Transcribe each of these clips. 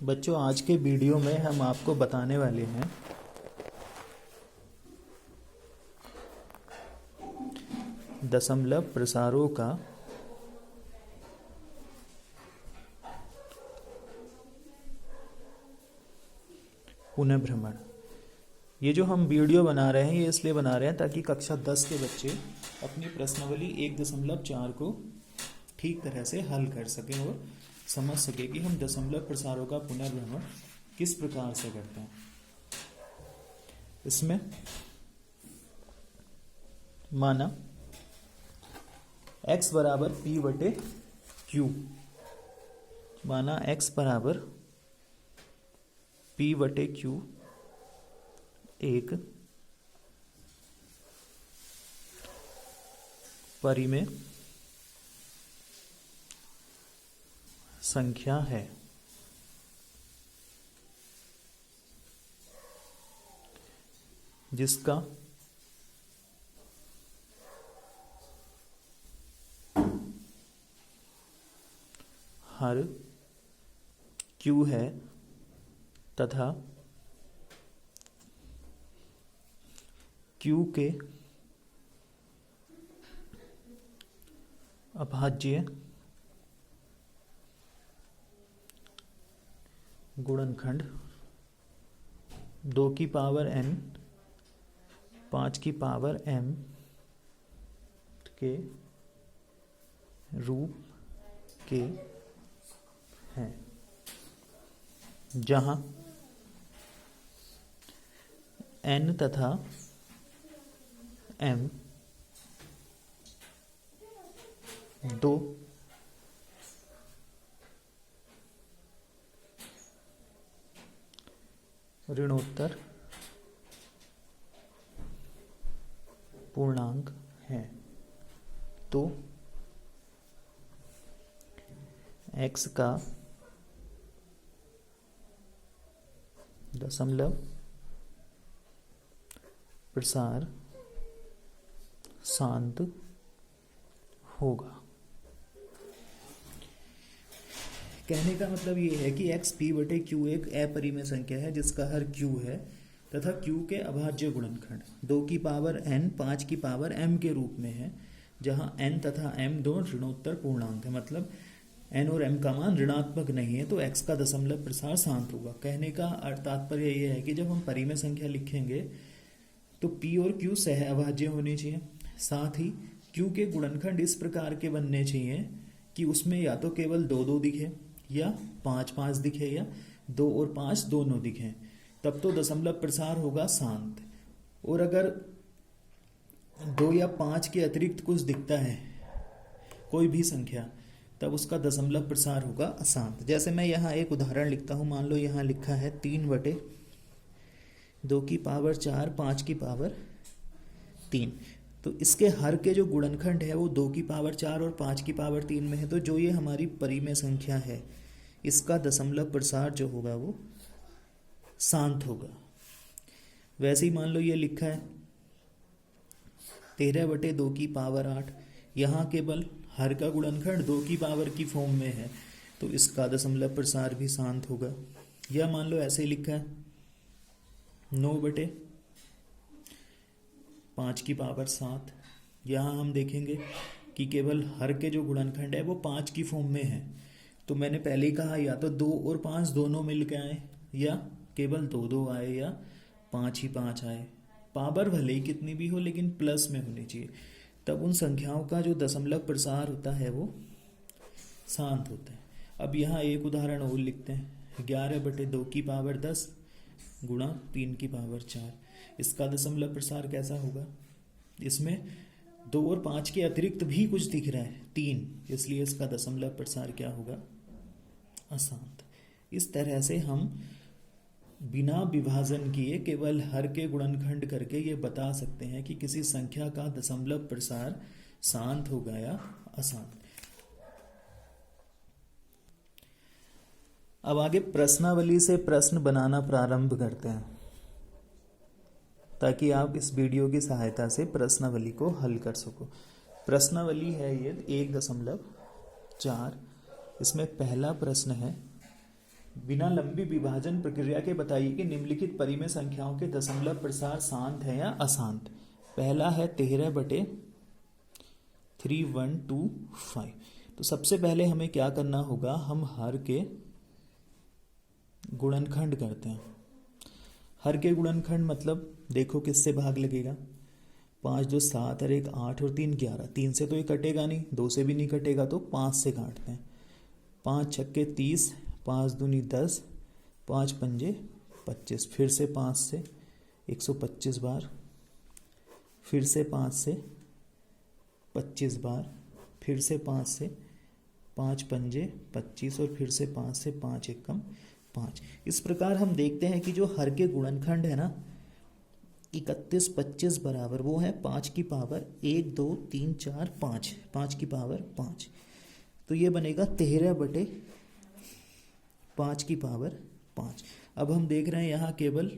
बच्चों, आज के वीडियो में हम आपको बताने वाले हैं दशमलव प्रसारों का पुनर्भ्रमण। ये जो हम वीडियो बना रहे हैं ये इसलिए बना रहे हैं ताकि कक्षा 10 के बच्चे अपनी प्रश्नावली 1.4 को ठीक तरह से हल कर सकें और समझ सके कि हम दशमलव प्रसारों का पुनर्भ्रमण किस प्रकार से करते हैं। इसमें माना x बराबर p बटे q, माना x बराबर p बटे q एक परिमेय संख्या है जिसका हर q है तथा q के अभाज्य गुणनखंड 2 की पावर n 5 की पावर m के रूप के हैं, जहां n तथा m दो ऋणोत्तर पूर्णांक हैं। तो x का दशमलव प्रसार शांत होगा। कहने का मतलब ये है कि x p बटे q एक अपरिमेय संख्या है जिसका हर q है तथा q के अभाज्य गुणनखंड 2 की पावर n 5 की पावर m के रूप में है, जहां n तथा m दो ऋणोत्तर पूर्णांक है। मतलब n और m का मान ऋणात्मक नहीं है, तो x का दशमलव प्रसार शांत होगा। कहने का तात्पर्य यह है कि जब हम परिमेय संख्या लिखेंगे तो p और q सह अभाज्य होने चाहिए, साथ ही q के गुणनखंड इस प्रकार के बनने चाहिए कि उसमें या तो केवल 2 दिखे या 5 दिखे या 2 और 5 दोनों दिखे, तब तो दशमलव प्रसार होगा शांत। और अगर 2 या 5 के अतिरिक्त कुछ दिखता है कोई भी संख्या, तब उसका दशमलव प्रसार होगा अशांत। जैसे मैं यहाँ एक उदाहरण लिखता हूँ। मान लो यहाँ लिखा है 3 बटे 2 की पावर 4 5 की पावर 3, तो इसके हर के जो गुणनखंड है वो 2 की पावर 4 और 5 की पावर 3 में है। तो जो ये हमारी परिमेय संख्या है इसका दशमलव प्रसार जो होगा वो शांत होगा। वैसे ही मान लो ये लिखा है 13 बटे 2 की पावर 8, यहाँ केवल हर का गुणनखंड 2 की पावर की फॉर्म में है, तो इसका दशमलव प्रसार भी शांत होगा। या मान लो ऐसे लिखा है 9 बटे 5 की पावर 7, यहाँ हम देखेंगे कि केवल हर के जो गुणनखंड है वो 5 की फॉर्म में है। तो मैंने पहले ही कहा या तो 2 और 5 दोनों मिल के आए या केवल 2 आए या 5 ही 5 आए। पावर भले ही कितनी भी हो लेकिन प्लस में होनी चाहिए, तब उन संख्याओं का जो दशमलव प्रसार होता है वो शांत होता है। अब यहाँ एक उदाहरण और लिखते हैं 11 बटे 2 की पावर 10 गुणा 3 की पावर 4, इसका दशमलव प्रसार कैसा होगा? इसमें 2 और 5 के अतिरिक्त भी कुछ दिख रहा है 3, इसलिए इसका दशमलव प्रसार क्या होगा? अशांत। इस तरह से हम बिना विभाजन किए केवल हर के गुणनखंड करके ये बता सकते हैं कि किसी संख्या का दशमलव प्रसार शांत होगा या अशांत। अब आगे प्रश्नावली से प्रश्न बनाना प्रारंभ करते हैं ताकि आप इस वीडियो की सहायता से प्रश्नावली को हल कर सको। प्रश्नावली है ये 1.4। इसमें पहला प्रश्न है बिना लंबी विभाजन प्रक्रिया के बताइए कि निम्नलिखित परिमेय संख्याओं के दशमलव प्रसार शांत है या अशांत। पहला है 13/3125। तो सबसे पहले हमें क्या करना होगा, हम हर के गुणनखंड करते हैं। हर के गुणनखंड मतलब देखो किससे भाग लगेगा, 5 2 7 और 1 8 और 3 11। 3 से तो ये कटेगा नहीं, 2 से भी नहीं कटेगा, तो 5 से काटते हैं। 5 छक्के 30, 5 दूनी 10, 5 पंजे 25। फिर से 5 से 125 बार, फिर से 5 से 25 बार, फिर से 5 से 5 पंजे 25 और फिर से 5 से 5 एकम 5। इस प्रकार हम देखते हैं कि जो हर के गुणनखंड है ना 31 25 बराबर वो है 5 की पावर 1 2 3 4 5, 5 की पावर 5। तो ये बनेगा 13/5 की पावर 5। अब हम देख रहे हैं यहाँ केवल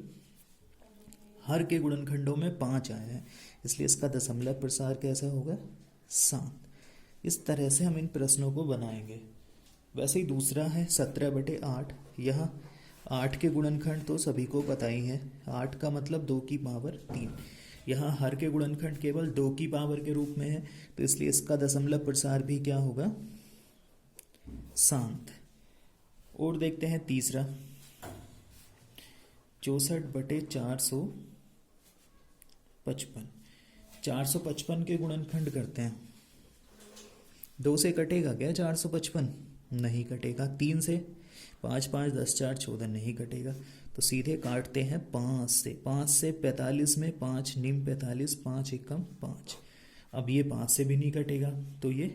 हर के गुणनखंडों में 5 आया है, इसलिए इसका दशमलव प्रसार कैसा होगा, शांत। इस तरह से हम इन प्रश्नों को बनाएंगे। वैसे ही दूसरा है 17/8। यहाँ 8 के गुणनखंड तो सभी को पता ही है, 8 का मतलब 2 की पावर 3। यहाँ हर के गुणनखंड केवल 2 की पावर के रूप में है, तो इसलिए इसका दशमलव प्रसार भी क्या होगा, शांत। और देखते हैं तीसरा 64/455। 455 के गुणनखंड करते हैं। 2 से कटेगा क्या 455, नहीं कटेगा। 3 से 5 5 10 4 14 नहीं कटेगा, तो सीधे काटते हैं 5 से। 5 से 45 में 5 निम 45, 5 एकम 5। अब ये 5 से भी नहीं कटेगा, तो ये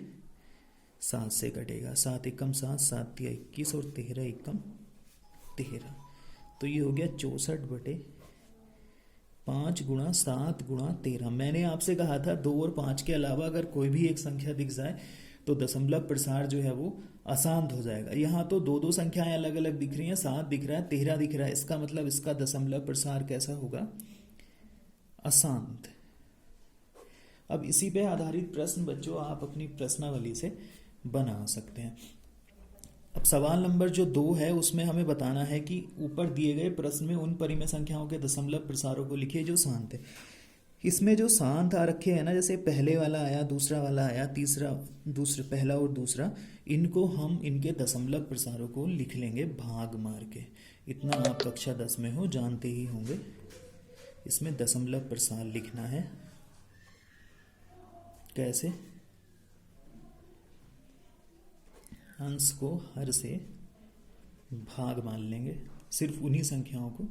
7 से कटेगा। 7 एकम 7, 7 तिया 21 और 13 एकम 13। तो ये हो गया 64/5 गुणा 7 गुणा 13। मैंने आपसे कहा था 2 और 5 के अलावा अगर कोई भी एक संख्या दिख जाए तो दशमलव प्रसार जो है वो अशांत हो जाएगा। यहाँ तो 2 संख्याएं अलग अलग दिख रही हैं, 7 दिख रहा है, 13 दिख रहा है, इसका मतलब इसका दशमलव प्रसार कैसा होगा, अशांत। अब इसी पे आधारित प्रश्न बच्चों आप अपनी प्रश्नावली से बना सकते हैं। अब सवाल नंबर जो 2 है उसमें हमें बताना है कि ऊपर दिए गए प्रश्न में उन परिमेय संख्याओं के दशमलव प्रसारों को लिखिए जो शांत है। इसमें जो शांत आ रखे हैं ना, जैसे पहले वाला आया, दूसरा वाला आया, दूसरा पहला और दूसरा, इनको हम इनके दशमलव प्रसारों को लिख लेंगे भाग मार के। इतना आप कक्षा 10 में हो जानते ही होंगे। इसमें दशमलव प्रसार लिखना है कैसे, अंश को हर से भाग मान लेंगे, सिर्फ उन्हीं संख्याओं को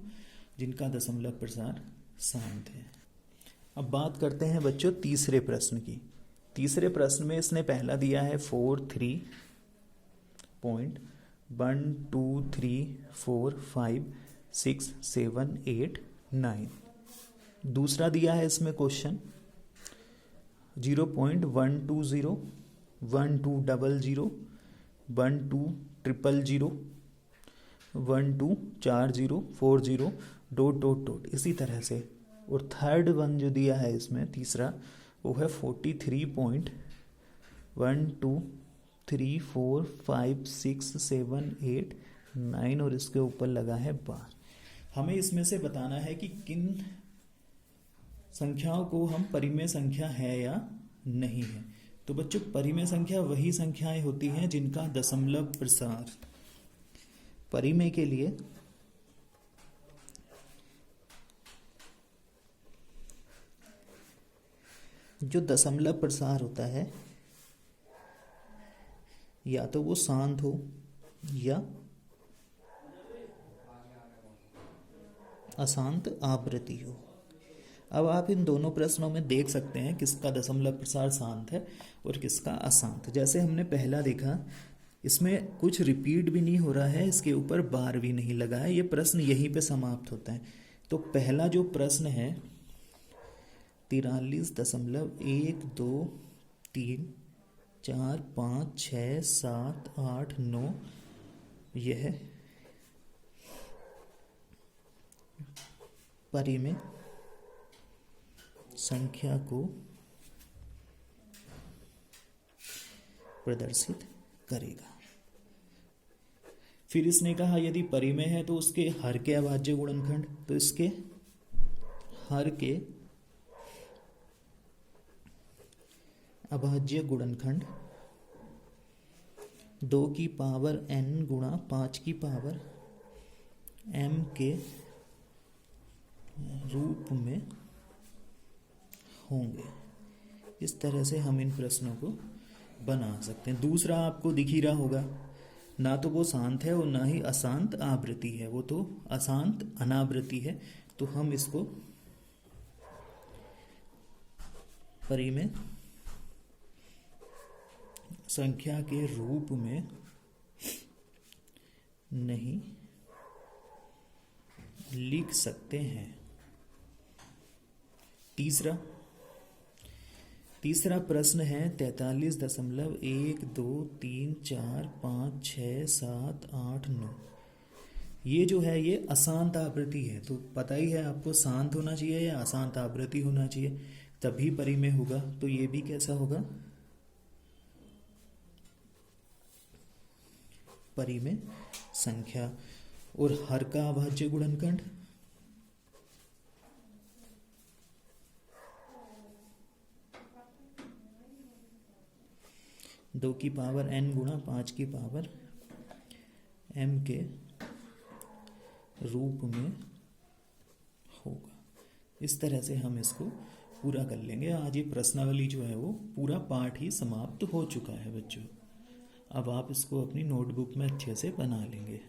जिनका दशमलव प्रसार शांत है। अब बात करते हैं बच्चों तीसरे प्रश्न की। तीसरे प्रश्न में इसने पहला दिया है 43.123456789। दूसरा दिया है इसमें क्वेश्चन 0.120 1200 1200 124040 ... इसी तरह से। और थर्ड वन जो दिया है इसमें तीसरा वो है 43.123456789 और इसके ऊपर लगा है बार। हमें इसमें से बताना है कि किन संख्याओं को हम परिमेय संख्या है या नहीं है। तो बच्चों परिमेय संख्या वही संख्याएं होती हैं जिनका दशमलव प्रसार, परिमेय के लिए जो दशमलव प्रसार होता है या तो वो शांत हो या अशांत आवृत्ति हो। अब आप इन दोनों प्रश्नों में देख सकते हैं किसका दशमलव प्रसार शांत है और किसका अशांत। जैसे हमने पहला देखा, इसमें कुछ रिपीट भी नहीं हो रहा है, इसके ऊपर बार भी नहीं लगा है, ये प्रश्न यहीं पे समाप्त होता है। तो पहला जो प्रश्न है 43.123456789, यह परिमेय संख्या को प्रदर्शित करेगा। फिर इसने कहा यदि परिमेय है तो उसके हर के अभाज्य गुणनखंड, तो इसके हर के अभाज्य गुणनखंड 2 की पावर n गुणा 5 की पावर m के रूप में होंगे। इस तरह से हम इन प्रश्नों को बना सकते हैं। दूसरा आपको दिख ही रहा होगा, ना तो वो शांत है और ना ही अशांत आवृत्ति है, वो तो अशांत अनावृत्ति है। तो हम इसको परिमेय संख्या के रूप में नहीं लिख सकते हैं। तीसरा प्रश्न है 43.123456789। ये जो है ये अशांत आवृत्ति है, तो पता ही है आपको शांत होना चाहिए या अशांत आवृत्ति होना चाहिए, तभी परिमेय होगा। तो ये भी कैसा होगा, परिमेय संख्या। और हर का अभाज्य गुणनखंड 2 की पावर n गुणा 5 की पावर m के रूप में होगा। इस तरह से हम इसको पूरा कर लेंगे। आज ये प्रश्नावली जो है वो पूरा पाठ ही समाप्त हो चुका है बच्चों। अब आप इसको अपनी नोटबुक में अच्छे से बना लेंगे।